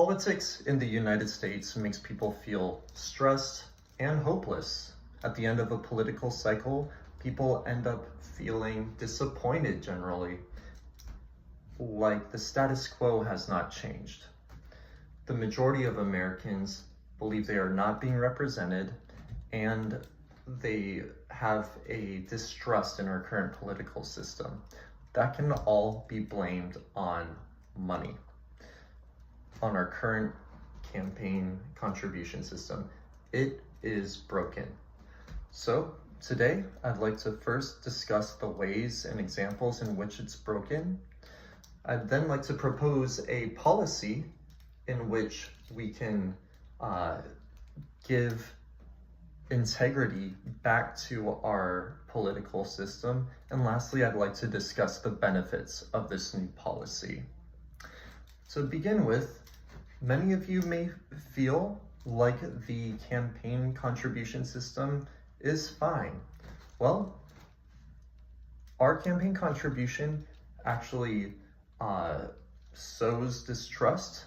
Politics in the United States makes people feel stressed and hopeless. At the end of a political cycle, people end up feeling disappointed generally, like the status quo has not changed. The majority of Americans believe they are not being represented, and they have a distrust in our current political system. That can all be blamed on money, on our current campaign contribution system. It is broken. So today, I'd like to first discuss the ways and examples in which it's broken. I'd then like to propose a policy in which we can give integrity back to our political system. And lastly, I'd like to discuss the benefits of this new policy. To begin with, many of you may feel like the campaign contribution system is fine. Well, our campaign contribution actually sows distrust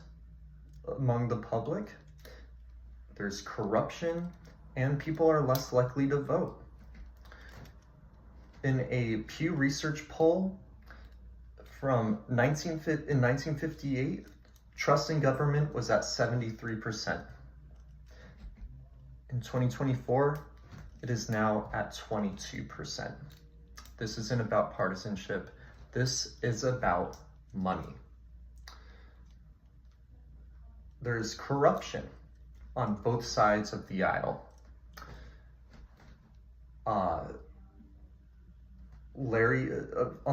among the public. There's corruption, and people are less likely to vote. In a Pew Research poll from 1958, trust in government was at 73%. In 2024, it is now at 22%. This isn't about partisanship. This is about money. There's corruption on both sides of the aisle. On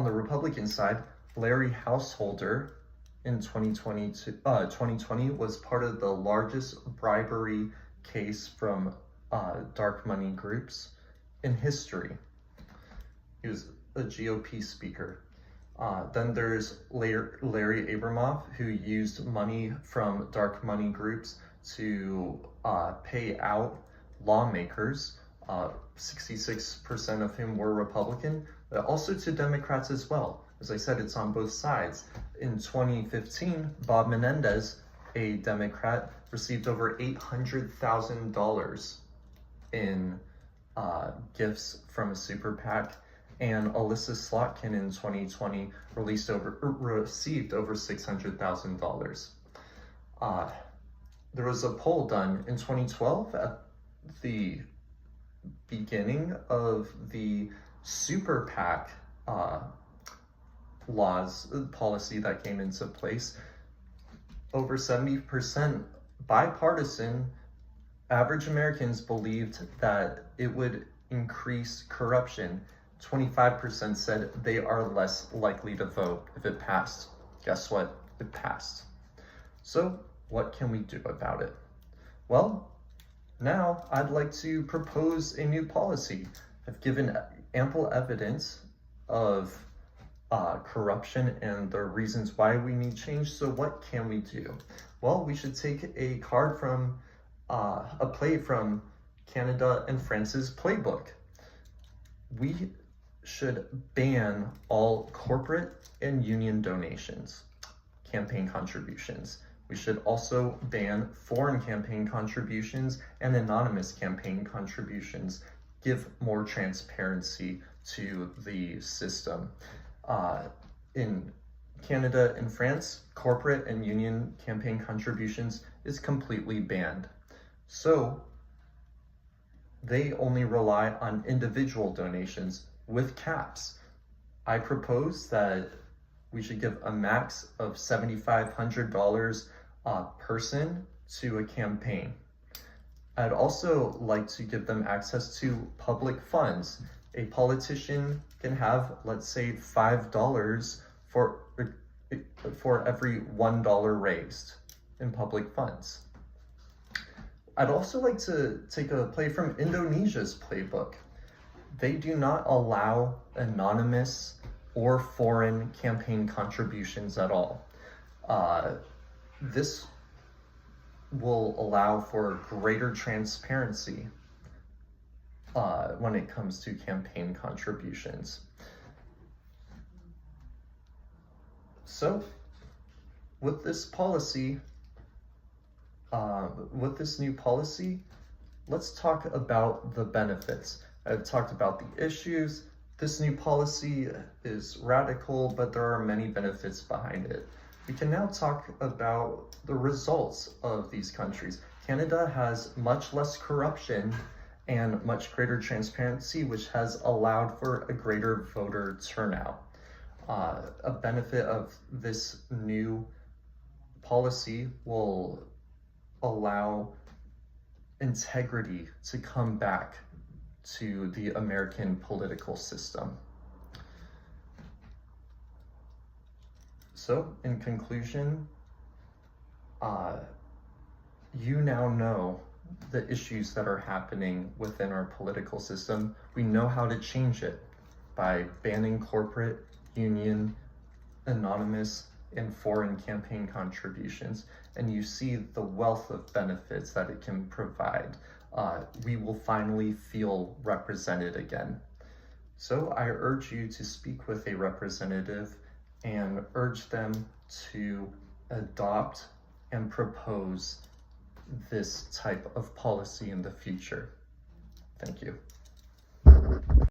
the Republican side, Larry Householder in 2020 was part of the largest bribery case from dark money groups in history. He was a GOP speaker. Then there's Larry Abramoff, who used money from dark money groups to pay out lawmakers, 66% of whom were Republican, but also to Democrats as well. As I said, it's on both sides. In 2015, Bob Menendez, a Democrat, received over $800,000 in gifts from a super PAC, and Alyssa Slotkin in 2020 received over $600,000. There was a poll done in 2012 at the beginning of the super PAC policy that came into place. Over 70% bipartisan, average Americans believed that it would increase corruption. 25% said they are less likely to vote if it passed. Guess what? It passed. So what can we do about it? Well, now I'd like to propose a new policy. I've given ample evidence of corruption and the reasons why we need change. So what can we do? Well, we should take a card from a play from Canada and France's playbook. We should ban all corporate and union donations, campaign contributions. We should also ban foreign campaign contributions and anonymous campaign contributions. Give more transparency to the system. In Canada and France, corporate and union campaign contributions is completely banned. So they only rely on individual donations with caps. I propose that we should give a max of $7,500 a person to a campaign. I'd also like to give them access to public funds. A politician can have, let's say, $5 for every $1 raised in public funds. I'd also like to take a play from Indonesia's playbook. They do not allow anonymous or foreign campaign contributions at all. This will allow for greater transparency when it comes to campaign contributions. So with this policy, With this new policy, let's talk about the benefits. I've talked about the issues. This new policy is radical, but there are many benefits behind it. We can now talk about the results of these countries. Canada has much less corruption and much greater transparency, which has allowed for a greater voter turnout. A benefit of this new policy will allow integrity to come back to the American political system. So, in conclusion, you now know the issues that are happening within our political system. We know how to change it by banning corporate, union, anonymous, and foreign campaign contributions. And you see the wealth of benefits that it can provide. We will finally feel represented again. So I urge you to speak with a representative and urge them to adopt and propose this type of policy in the future. Thank you.